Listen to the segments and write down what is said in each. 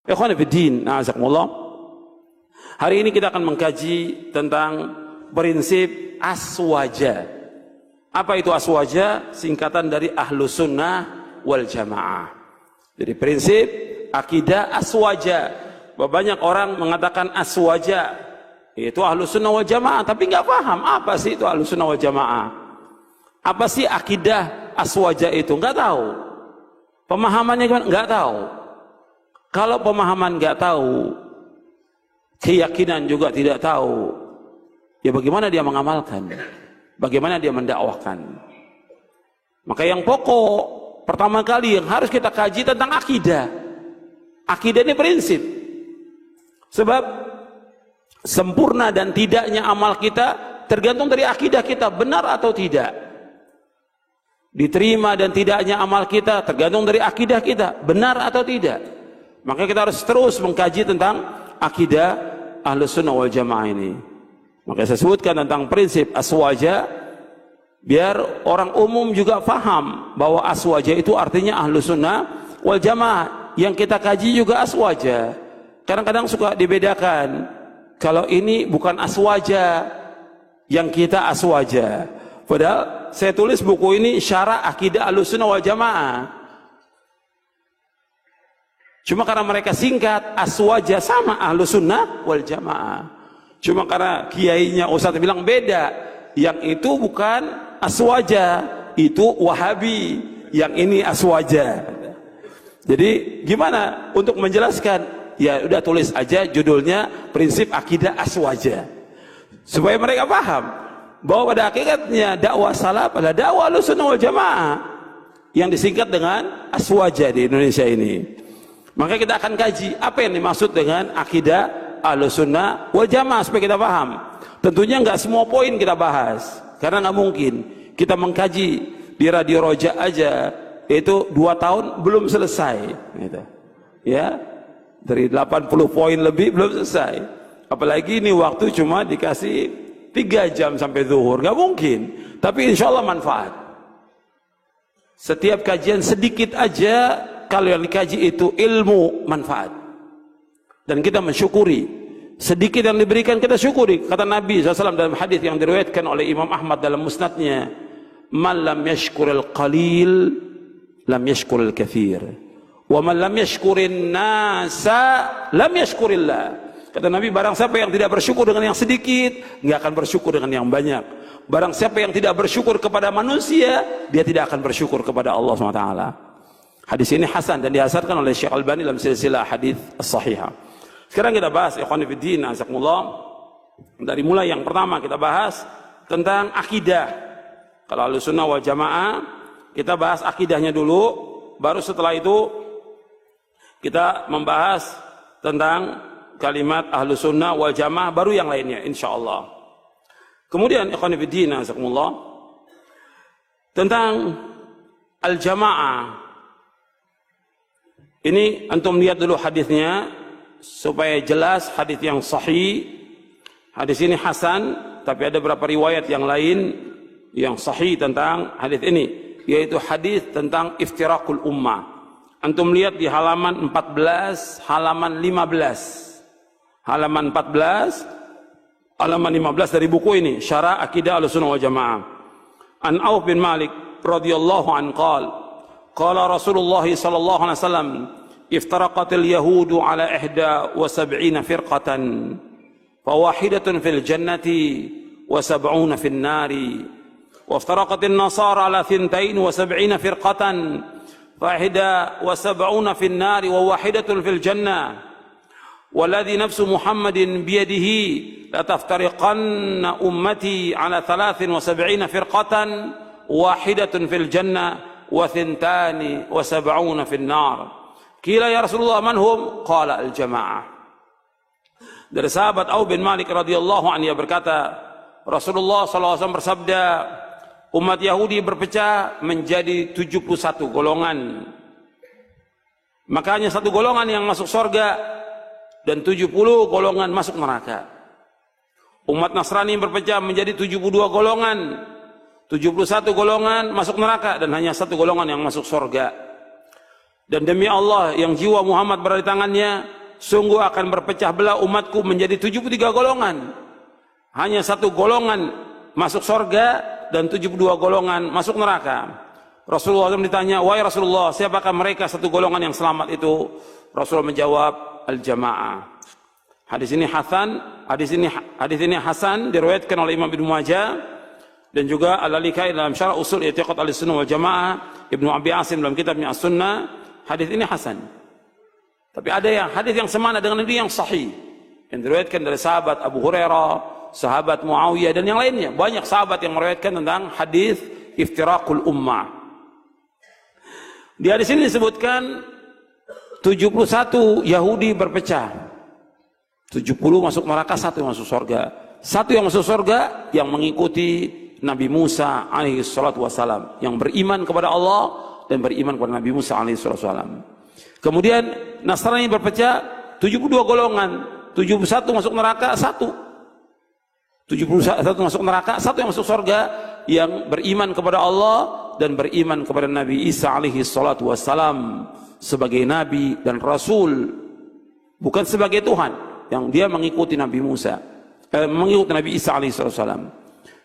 Ikhwan fiddin, a'azakumullah. Hari ini kita akan mengkaji tentang prinsip aswaja. Apa itu aswaja? Singkatan dari Ahlus Sunnah wal Jamaah. Jadi prinsip akidah aswaja. Banyak orang mengatakan aswaja itu Ahlus Sunnah wal Jamaah, tapi nggak paham apa sih itu Ahlus Sunnah wal Jamaah. Apa sih akidah aswaja itu? Nggak tahu. Pemahamannya gimana? Nggak tahu. Kalau pemahaman nggak tahu, keyakinan juga tidak tahu, ya bagaimana dia mengamalkan? Bagaimana dia mendakwahkan? Maka yang pokok pertama kali yang harus kita kaji tentang akidah. Akidah ini prinsip. Sebab sempurna dan tidaknya amal kita tergantung dari akidah kita, benar atau tidak. Diterima dan tidaknya amal kita tergantung dari akidah kita, benar atau tidak. Maka kita harus terus mengkaji tentang akidah Ahlus Sunnah wal Jamaah ini. Maka saya sebutkan tentang prinsip aswaja, biar orang umum juga faham bahwa aswaja itu artinya Ahlus Sunnah wal Jamaah. Yang kita kaji juga aswaja. Kadang-kadang suka dibedakan, kalau ini bukan aswaja, yang kita aswaja. Padahal saya tulis buku ini syarah akidah Ahlus Sunnah wal Jamaah. Cuma karena mereka singkat, aswaja sama Ahlus Sunnah wal Jamaah. Cuma karena kiainya Ustaz bilang beda, yang itu bukan aswaja, itu Wahabi, yang ini aswaja. Jadi gimana untuk menjelaskan? Ya udah tulis aja judulnya prinsip akidah aswaja, supaya mereka paham bahwa pada hakikatnya dakwah salaf adalah dakwah Ahlus Sunnah wal Jamaah yang disingkat dengan aswaja di Indonesia ini. Maka kita akan kaji apa yang dimaksud dengan akidah Ahlus Sunnah wal Jamaah supaya kita paham. Tentunya nggak semua poin kita bahas, karena nggak mungkin kita mengkaji di Radio Roja aja itu 2 tahun belum selesai, gitu. Ya, dari 80 poin lebih belum selesai. Apalagi ini waktu cuma dikasih 3 jam sampai zuhur, nggak mungkin. Tapi insya Allah manfaat. Setiap kajian sedikit aja, kalau yang dikaji itu ilmu manfaat, dan kita mensyukuri sedikit yang diberikan, kita syukuri. Kata Nabi SAW dalam hadis yang diriwayatkan oleh Imam Ahmad dalam musnadnya, man lam yashkuril qalil lam yashkuril kathir, wa man lam yashkurin nasa lam yashkurillah. Kata Nabi, barang siapa yang tidak bersyukur dengan yang sedikit, nggak akan bersyukur dengan yang banyak. Barang siapa yang tidak bersyukur kepada manusia, dia tidak akan bersyukur kepada Allah SWT. Hadis ini hasan dan dihasankan oleh Syekh Albani dalam silsilah hadis as-sahihah. Sekarang kita bahas ikhwan fillah, azakumullah. Dari mulai yang pertama kita bahas tentang akidah. Kalau Ahlus Sunnah wal Jamaah, kita bahas akidahnya dulu, baru setelah itu kita membahas tentang kalimat Ahlus Sunnah wal Jamaah, baru yang lainnya insyaallah. Kemudian ikhwan fillah, azakumullah, tentang al-jamaah. Ini antum lihat dulu hadisnya supaya jelas, hadis yang sahih. Hadis ini hasan, tapi ada beberapa riwayat yang lain yang sahih tentang hadis ini, yaitu hadis tentang iftirakul ummah. Antum lihat di halaman 14, halaman 15. Halaman 14, halaman 15 dari buku ini, Syarah Akidah Ahlussunnah wal Jamaah. An Auf bin Malik radhiyallahu anhu qala qala Rasulullah sallallahu alaihi wasallam iftaraqatil yahudu ala 71 firqatan fawahidatun fil jannati wa 70 fil nari wa iftaraqatin nasara ala 72 firqatan fa 71 fil nari wa wahidatun fil jannah والذي نفس محمد بيده لتفترقن أمتي على 73 فرقة واحدة في الجنة و72 في النار. Qila ya Rasulullah man hum? Qala al-jamaah. Dari sahabat Auf bin Malik radhiyallahu anhu, ia berkata, Rasulullah SAW bersabda, umat Yahudi berpecah menjadi 71 golongan. Maka hanya 1 golongan yang masuk surga dan 70 golongan masuk neraka. Umat Nasrani berpecah menjadi 72 golongan, 71 golongan masuk neraka dan hanya 1 golongan yang masuk surga. Dan demi Allah yang jiwa Muhammad berada di tangannya, sungguh akan berpecah belah umatku menjadi 73 golongan. Hanya satu golongan masuk surga dan 72 golongan masuk neraka. Rasulullah SAW ditanya, wahai Rasulullah, siapakah mereka satu golongan yang selamat itu? Rasulullah menjawab, al-jamaah. Hadis ini hasan diriwayatkan oleh Imam Ibnu Majah dan juga Al-Lalikai dalam Syarah Usul I'tiqad Ahlussunnah wal Jamaah, Ibnu Abi Asim dalam kitabnya As-Sunnah. Hadis ini hasan. Tapi ada yang hadis yang semana dengan ini yang sahih, yang diriwayatkan dari sahabat Abu Hurairah, sahabat Muawiyah dan yang lainnya. Banyak sahabat yang meriwayatkan tentang hadis iftiraqul ummah. Di hadis ini disebutkan 71 Yahudi berpecah. 70 masuk neraka, 1 yang masuk surga. 1 yang masuk surga yang mengikuti Nabi Musa alaihi salatu wassalam, yang beriman kepada Allah dan beriman kepada Nabi Musa alaihi salatu wassalam. Kemudian Nasrani berpecah 72 golongan, 71 masuk neraka, 1. 71 masuk neraka, 1 yang masuk surga, yang beriman kepada Allah dan beriman kepada Nabi Isa alaihi salatu wassalam sebagai Nabi dan Rasul, bukan sebagai Tuhan, yang dia mengikuti Nabi Musa, mengikuti Nabi Isa alaihi salatu wassalam.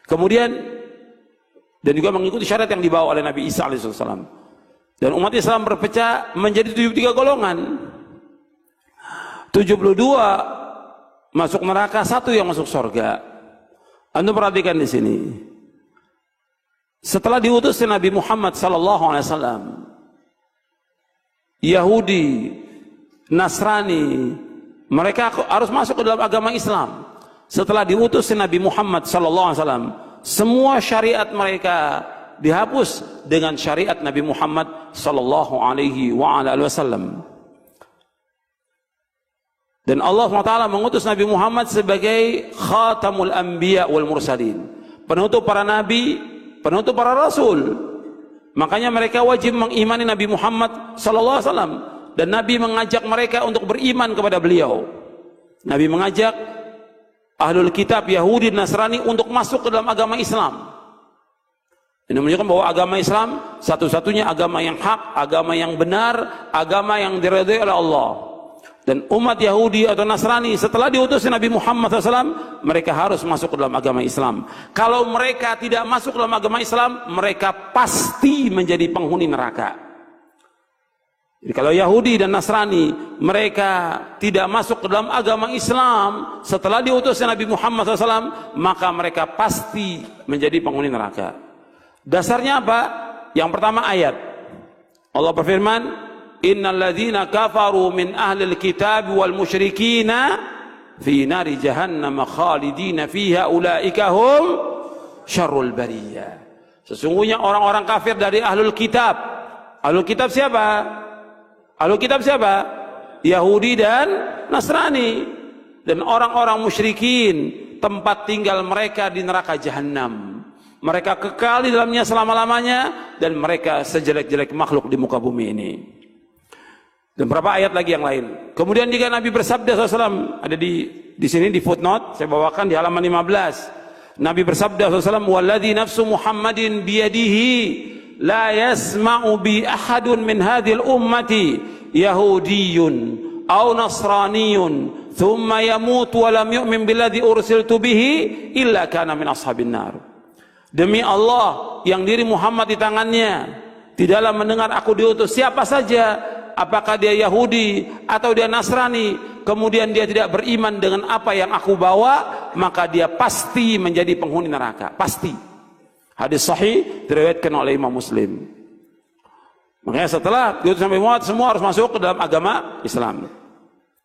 Kemudian dan juga mengikuti syariat yang dibawa oleh Nabi Isa alaihi salatu wassalam. Dan umat Islam berpecah menjadi 73 golongan. 72 masuk neraka, 1 yang masuk surga. Anda perhatikan di sini. Setelah diutus Nabi Muhammad sallallahu alaihi wasallam, Yahudi, Nasrani, mereka harus masuk ke dalam agama Islam. Setelah diutus Nabi Muhammad sallallahu alaihi wasallam, semua syariat mereka dihapus dengan syariat Nabi Muhammad sallallahu alaihi wasallam. Dan Allah SWT mengutus Nabi Muhammad sebagai khatamul anbiya wal mursalin, penutup para nabi, penutup para rasul. Makanya mereka wajib mengimani Nabi Muhammad sallallahu alaihi wasallam, dan Nabi mengajak mereka untuk beriman kepada beliau. Nabi mengajak ahlul kitab Yahudi dan Nasrani untuk masuk ke dalam agama Islam. Ini menunjukkan bahwa agama Islam satu-satunya agama yang hak, agama yang benar, agama yang diridhai oleh Allah. Dan umat Yahudi atau Nasrani setelah diutus Nabi Muhammad SAW, mereka harus masuk ke dalam agama Islam. Kalau mereka tidak masuk ke dalam agama Islam, mereka pasti menjadi penghuni neraka. Jadi kalau Yahudi dan Nasrani mereka tidak masuk ke dalam agama Islam setelah diutus Nabi Muhammad SAW, maka mereka pasti menjadi penghuni neraka. Dasarnya apa? Yang pertama ayat. Allah berfirman, innal ladzina kafaru min ahlil kitab wal musyrikina fi nari jahannam khalidina fiha ulaika hum syarrul bariyah. Sesungguhnya orang-orang kafir dari ahlul kitab. Ahlul kitab siapa? Ahlul kitab siapa? Yahudi dan Nasrani. Dan orang-orang musyrikin, tempat tinggal mereka di neraka jahanam. Mereka kekal di dalamnya selama-lamanya, dan mereka sejelek-jelek makhluk di muka bumi ini. Dan berapa ayat lagi yang lain. Kemudian juga Nabi bersabda SAW, ada di sini di footnote, saya bawakan di halaman 15. Nabi bersabda SAW, walladzi nafsu Muhammadin biyadihi la yasma'u bi ahadun min hadhil ummati yahudiyyun aw nasraniyun thumma yamut wa lam yu'min billadzi ursiltu bihi illa kana min ashabin nar. Demi Allah yang diri Muhammad di tangannya, tidaklah mendengar aku diutus siapa saja, apakah dia Yahudi atau dia Nasrani, kemudian dia tidak beriman dengan apa yang aku bawa, maka dia pasti menjadi penghuni neraka. Pasti. Hadis sahih diriwayatkan oleh Imam Muslim. Makanya setelah diutus Nabi Muhammad, semua harus masuk ke dalam agama Islam.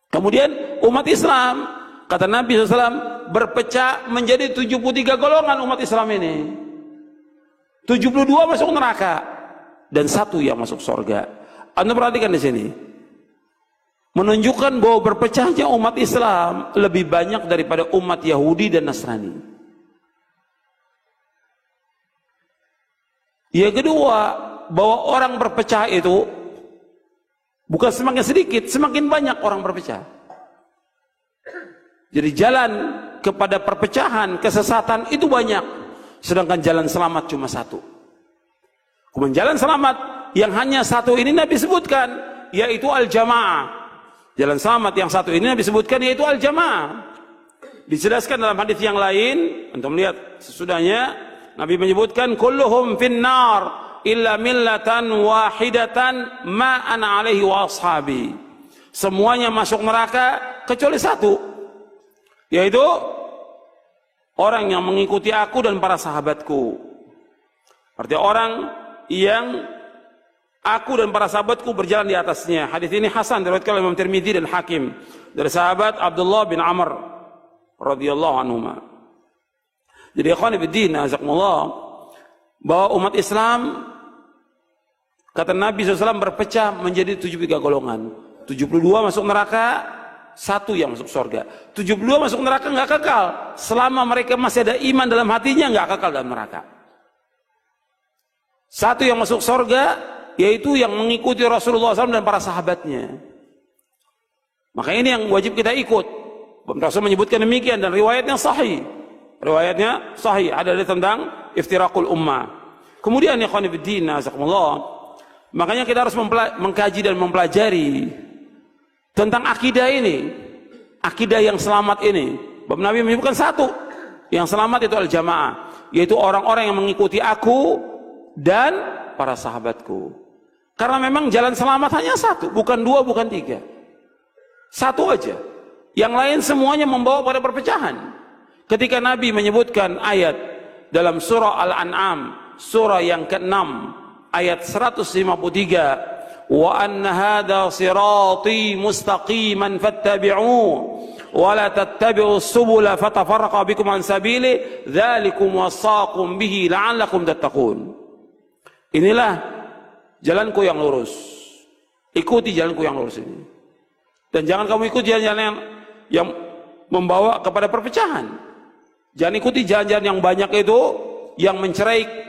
Kemudian umat Islam, kata Nabi SAW, berpecah menjadi 73 golongan umat Islam ini. 72 masuk neraka dan 1 yang masuk surga. Anda perhatikan di sini, menunjukkan bahwa berpecahnya umat Islam lebih banyak daripada umat Yahudi dan Nasrani. Yang kedua, bahwa orang berpecah itu bukan semakin sedikit, semakin banyak orang berpecah. Jadi jalan kepada perpecahan, kesesatan itu banyak, sedangkan jalan selamat cuma 1. Kemudian jalan selamat yang hanya 1 ini Nabi sebutkan, yaitu al-jamaah. Jalan selamat yang satu ini disebutkan yaitu al-jamaah. Dijelaskan dalam hadis yang lain, untuk melihat sesudahnya, Nabi menyebutkan kulluhum finnar illa millatan wahidatan ma ana alaihi wa ashabi. Semuanya masuk neraka kecuali satu, yaitu orang yang mengikuti aku dan para sahabatku. Artinya orang yang aku dan para sahabatku berjalan di atasnya. Hadis ini hasan diriwayatkan oleh Imam Tirmidzi dan Hakim dari sahabat Abdullah bin Amr radhiyallahu anhuma. Jadi ikhwan fillah, azakumullah, bahwa umat Islam, kata Nabi SAW, berpecah menjadi 73 golongan. 72 masuk neraka, 1 yang masuk surga. 72 masuk neraka nggak kekal. Selama mereka masih ada iman dalam hatinya, nggak kekal dalam neraka. 1 yang masuk surga, yaitu yang mengikuti Rasulullah SAW dan para sahabatnya. Maka ini yang wajib kita ikut. Rasul menyebutkan demikian, dan riwayatnya sahih. Riwayatnya sahih, ada tentang iftiraqul ummah. Kemudian ya ikhwan fillah, azakumullah, makanya kita harus mengkaji dan mempelajari tentang akidah ini, akidah yang selamat ini. Bapak Nabi menyebutkan 1 yang selamat itu al-jamaah, yaitu orang-orang yang mengikuti aku dan para sahabatku. Karena memang jalan selamat hanya 1, bukan 2, bukan 3. 1 aja. Yang lain semuanya membawa pada perpecahan. Ketika Nabi menyebutkan ayat dalam surah Al-An'am, surah yang ke-6, ayat 153, wa anna hadha sirati mustaqiman fattabi'uhu wa la tattabi'us subula fatafarraqa bikum an sabili dzalikum wasaqum bihi la'allakum tattaqun. Inilah jalanku yang lurus, ikuti jalanku yang lurus ini, dan jangan kamu ikuti jalan-jalan yang membawa kepada perpecahan. Jangan ikuti jalan-jalan yang banyak itu, yang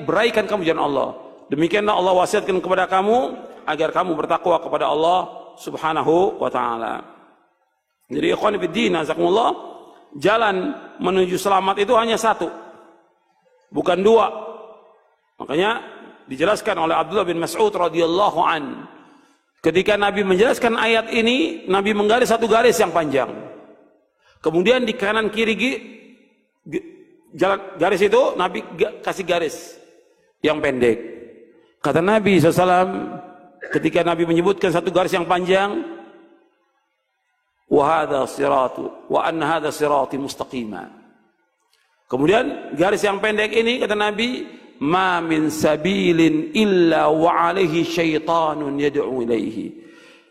beraikan kamu jalan Allah. Demikianlah Allah wasiatkan kepada kamu agar kamu bertakwa kepada Allah Subhanahu wa taala. Jadi ikhwan fillah, azakumullah, jalan menuju selamat itu hanya 1, bukan 2. Makanya dijelaskan oleh Abdullah bin Mas'ud radhiyallahu an, ketika Nabi menjelaskan ayat ini, Nabi menggaris 1 garis yang panjang. Kemudian di kanan kiri jalan garis itu Nabi kasih garis yang pendek. Kata Nabi SAW, ketika Nabi menyebutkan 1 garis yang panjang, wa hadha siratu wa anna hadha sirati mustaqima. Kemudian garis yang pendek ini, kata Nabi, ma min sabilin illa wa alaihi syaitanun yad'u ilaihi.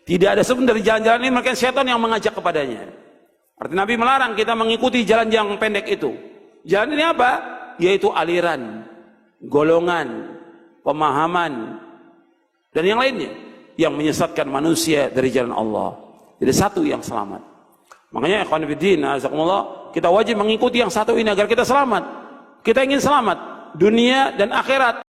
Tidak ada sebenarnya dari jalan-jalan ini melainkan syaitan yang mengajak kepadanya. Artinya Nabi melarang kita mengikuti jalan yang pendek itu. Jalan ini apa? Yaitu aliran, golongan, pemahaman, dan yang lainnya yang menyesatkan manusia dari jalan Allah. Jadi 1 yang selamat. Makanya ikhwan fillah, azakumullah, kita wajib mengikuti yang 1 ini agar kita selamat. Kita ingin selamat dunia dan akhirat.